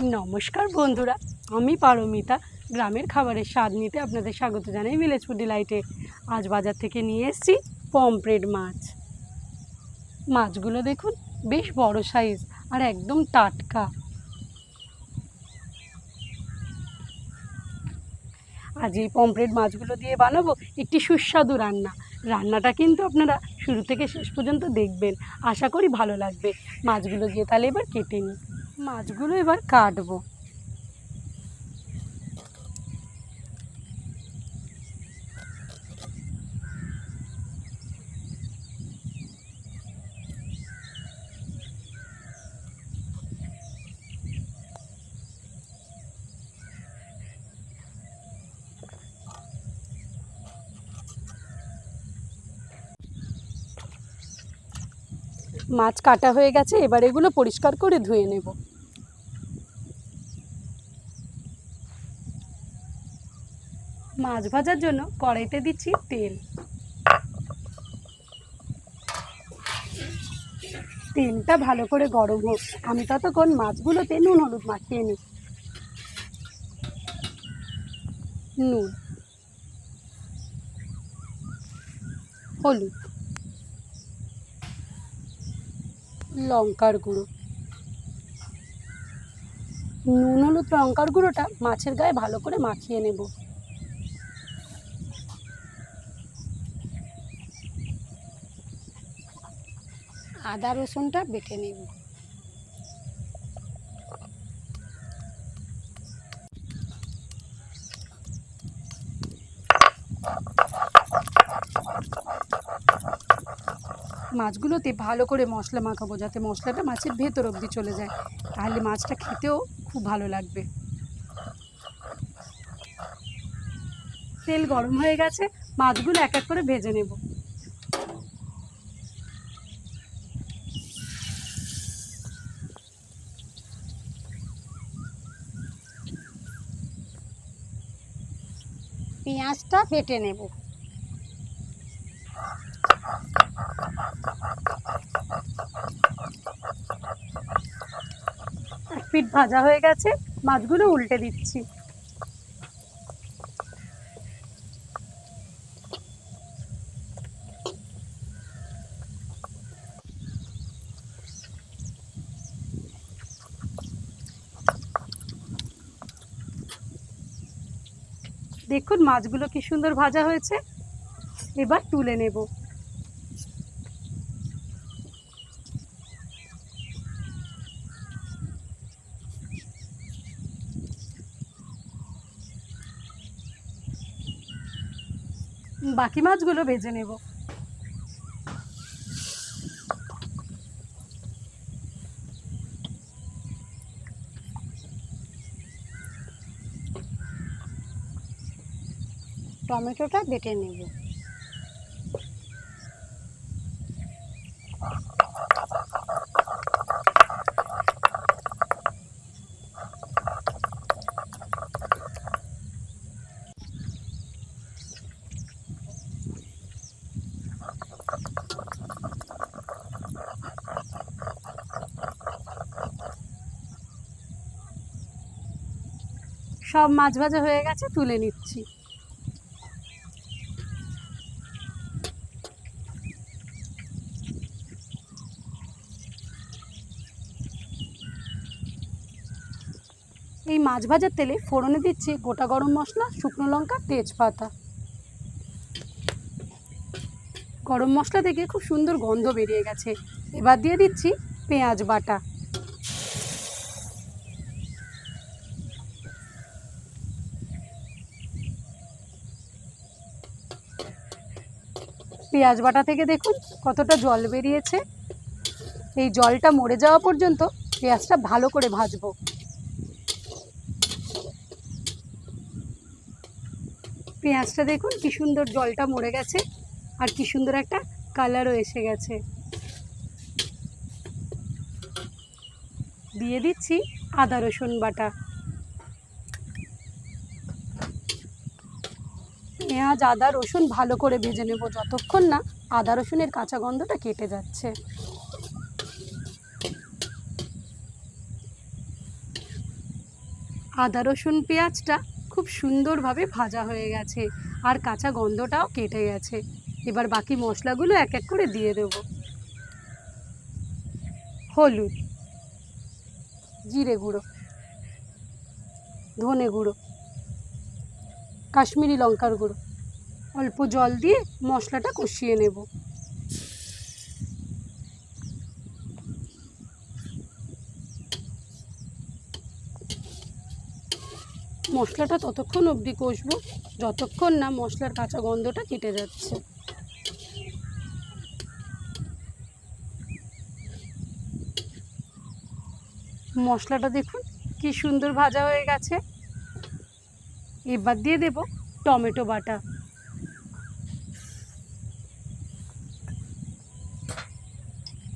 নমস্কার বন্ধুরা, আমি পারমিতা। গ্রামের খাবারের স্বাদ নিতে আপনাদের স্বাগত জানাই ভিলেজ ফুড ডিলাইটে। আজ বাজার থেকে নিয়ে এসেছি পমফ্রেট মাছ। মাছগুলো দেখুন, বেশ বড় সাইজ আর একদম টাটকা। আজ এই পমফ্রেট মাছগুলো দিয়ে বানাবো একটি সুস্বাদু রান্নাটা কিন্তু আপনারা শুরু থেকে শেষ পর্যন্ত দেখবেন, আশা করি ভালো লাগবে। মাছগুলো দিয়ে তাহলে এবার কেটে নিই। মাছগুলো এবার কাটবো। মাছ কাটা হয়ে গেছে, এবার এগুলো পরিষ্কার করে ধুয়ে নেব। মাছ ভাজার জন্য কড়াইতে দিচ্ছি তেল। তেলটা ভালো করে গরম হোক, আমি ততক্ষণ মাছগুলোতে নুন হলুদ মাখিয়ে নিই। নুন, হলুদ, লঙ্কার গুঁড়ো। নুন হলুদ লঙ্কার গুঁড়োটা মাছের গায়ে ভালো করে মাখিয়ে নেব। আদা রসুনটা বেটে নেব। মাছগুলোতে ভালো করে মশলা মাখাবো, যাতে মশলাটা মাছের ভেতর অবধি চলে যায়, তাহলে মাছটা খেতেও খুব ভালো লাগবে। তেল গরম হয়ে গেছে, মাছগুলো এক এক করে ভেজে নেব। পেঁয়াজটা বেটে নেব। এক পিঠ ভাজা হয়ে গেছে, মাছগুলো উল্টে দিচ্ছি। দেখুন মাছগুলো কি সুন্দর ভাজা হয়েছে, এবার তুলে নেব। বাকি মাছগুলো ভেজে নেব। টমেটোটা বেটে নেব। সব মাছ ভাজা হয়ে গেছে, তুলে নিচ্ছি। এই মাছ ভাজার তেলে ফোড়নে দিচ্ছি গোটা গরম মশলা, শুকনো লঙ্কা, তেজপাতা। গরম মশলা থেকে খুব সুন্দর গন্ধ বেরিয়ে গেছে, এবার দিয়ে দিচ্ছি পেঁয়াজ বাটা। পেঁয়াজ বাটা থেকে দেখুন কতটা জল বেরিয়েছে। এই জলটা মরে যাওয়া পর্যন্ত পেঁয়াজটা ভালো করে ভাজবো। পেঁয়াজটা দেখুন কি সুন্দর জলটা মরে গেছে, আর কি সুন্দর একটা কালারও এসে গেছে। দিয়ে দিচ্ছি আদা রসুন বাটা। পেঁয়াজ আদা রসুন ভালো করে ভেজে নেব, যতক্ষণ না আদা রসুনের কাঁচা গন্ধটা কেটে যাচ্ছে। আদা রসুন পেঁয়াজটা খুব সুন্দরভাবে ভাজা হয়ে গেছে আর কাঁচা গন্ধটাও কেটে গেছে। এবার বাকি মশলাগুলো এক এক করে দিয়ে দেব। হলুদ, জিরে গুঁড়ো, ধনে গুঁড়ো, কাশ্মীরি লঙ্কার গুঁড়ো, অল্প জল দিয়ে মশলাটা কষিয়ে নেব। মশলাটা ততক্ষণ অবধি কষবো যতক্ষণ না মশলার কাঁচা গন্ধটা কেটে যাচ্ছে। মশলাটা দেখুন কি সুন্দর ভাজা হয়ে গেছে। এবার দিয়ে দেব টমেটো বাটা।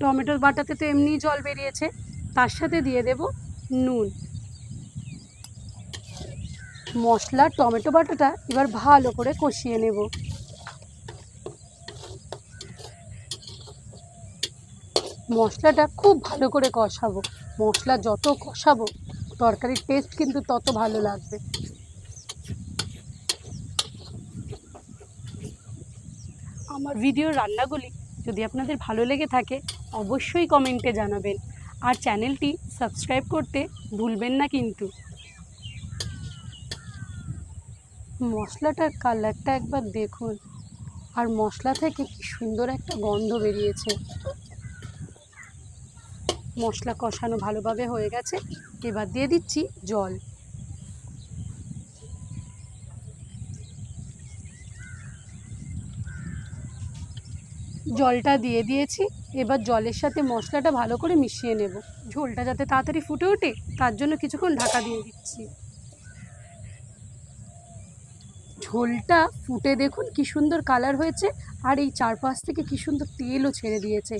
টমেটো বাটাতে তো এমনিই জল বেরিয়েছে, তার সাথে দিয়ে দেব নুন। মশলা টমেটো বাটাটা এবার ভালো করে কষিয়ে নেব। মশলাটা খুব ভালো করে কষাবো। মশলা যত কষাবো তরকারির টেস্ট কিন্তু তত ভালো লাগবে। আমার ভিডিওর রান্নাগুলি যদি আপনাদের ভালো লেগে থাকে অবশ্যই কমেন্টে জানাবেন, আর চ্যানেলটি সাবস্ক্রাইব করতে ভুলবেন না কিন্তু। মশলাটার কালারটা একবার দেখুন, আর মশলা থেকে কি সুন্দর একটা গন্ধ বেরিয়েছে। মশলা কষানো ভালোভাবে হয়ে গেছে, এবার দিয়ে দিচ্ছি জল। জলটা দিয়ে দিয়েছি, এবার জলের সাথে মশলাটা ভালো করে মিশিয়ে নেব। ঝোলটা যাতে তাড়াতাড়ি ফুটে ওঠে তার জন্য কিছুক্ষণ ঢাকা দিয়ে দিচ্ছি। ঝোলটা ফুটে দেখুন কি সুন্দর কালার হয়েছে, আর এই চারপাশ থেকে কি সুন্দর তেলও ছেড়ে দিয়েছে।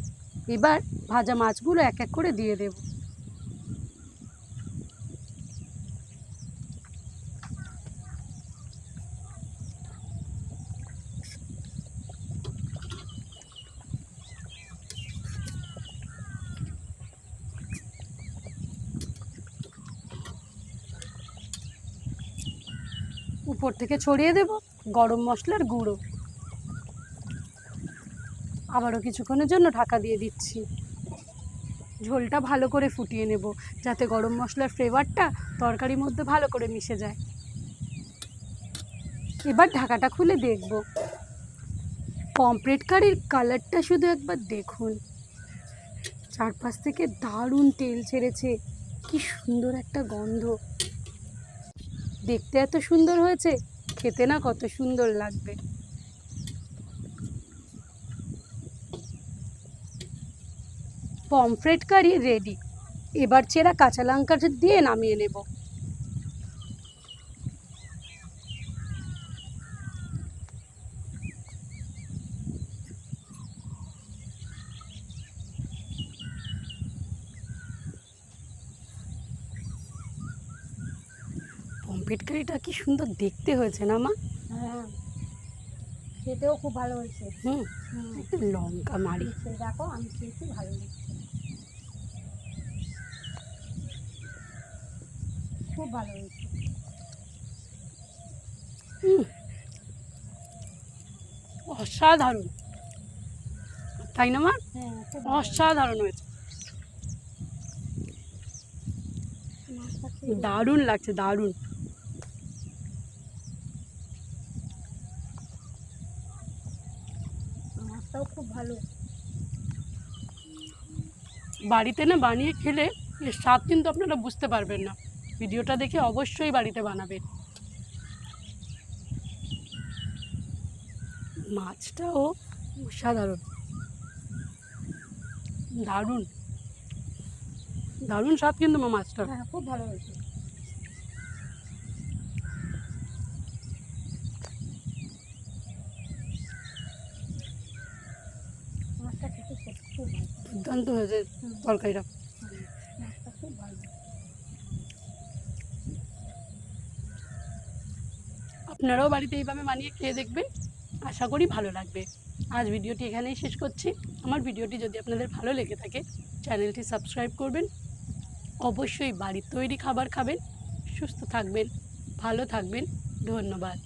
এবার ভাজা মাছগুলো এক এক করে দিয়ে দেব। উপর থেকে ছড়িয়ে দেব গরম মশলার গুঁড়ো। আবারও কিছুক্ষণের জন্য ঢাকা দিয়ে দিচ্ছি। ঝোলটা ভালো করে ফুটিয়ে নেব যাতে গরম মশলার ফ্লেভারটা তরকারির মধ্যে ভালো করে মিশে যায়। এবার ঢাকাটা খুলে দেখব। পমফ্রেট কারির কালারটা শুধু একবার দেখুন, চারপাশ থেকে দারুণ তেল ছেড়েছে, কি সুন্দর একটা গন্ধ। দেখতে এত সুন্দর হয়েছে, খেতে না কত সুন্দর লাগবে। Pomfret curry ready. এবার চেরা কাঁচা লঙ্কা দিয়ে নামিয়ে নেব। পমফ্রেট কারিটা কি সুন্দর দেখতে হয়েছে না মা? হ্যাঁ, খেতেও খুব ভালো হয়েছে। একটু লঙ্কা মারি। দেখো আমি খেয়েছি, ভালো লাগছে, খুব ভালো হয়েছে। অসাধারণ, তাই না মা? হ্যাঁ, অসাধারণ হয়েছে, দারুণ লাগছে, দারুণ। মাছটাও খুব ভালো। বাড়িতে না বানিয়ে খেলে এর স্বাদ কিন্তু আপনারা বুঝতে পারবেন না। ভিডিওটা দেখে অবশ্যই বাড়িতে বানাবেন। মাছটাও অসাধারণ, দারুণ দারুণ স্বাদ কিন্তু মাছটা। হ্যাঁ, খুব ভালো হয়েছে। মাছটা খেতে খুব ভালো, দুর্দান্ত হয়েছে তরকারিটা। মাছটা খুব ভালো। আপনারাও বাড়িতে এইভাবে বানিয়ে খেয়ে দেখবেন, আশা করি ভালো লাগবে। আজ ভিডিওটি এখানেই শেষ করছি। আমার ভিডিওটি যদি আপনাদের ভালো লেগে থাকে চ্যানেলটি সাবস্ক্রাইব করবেন, অবশ্যই বাড়ির তৈরি খাবার খাবেন, সুস্থ থাকবেন, ভালো থাকবেন। ধন্যবাদ।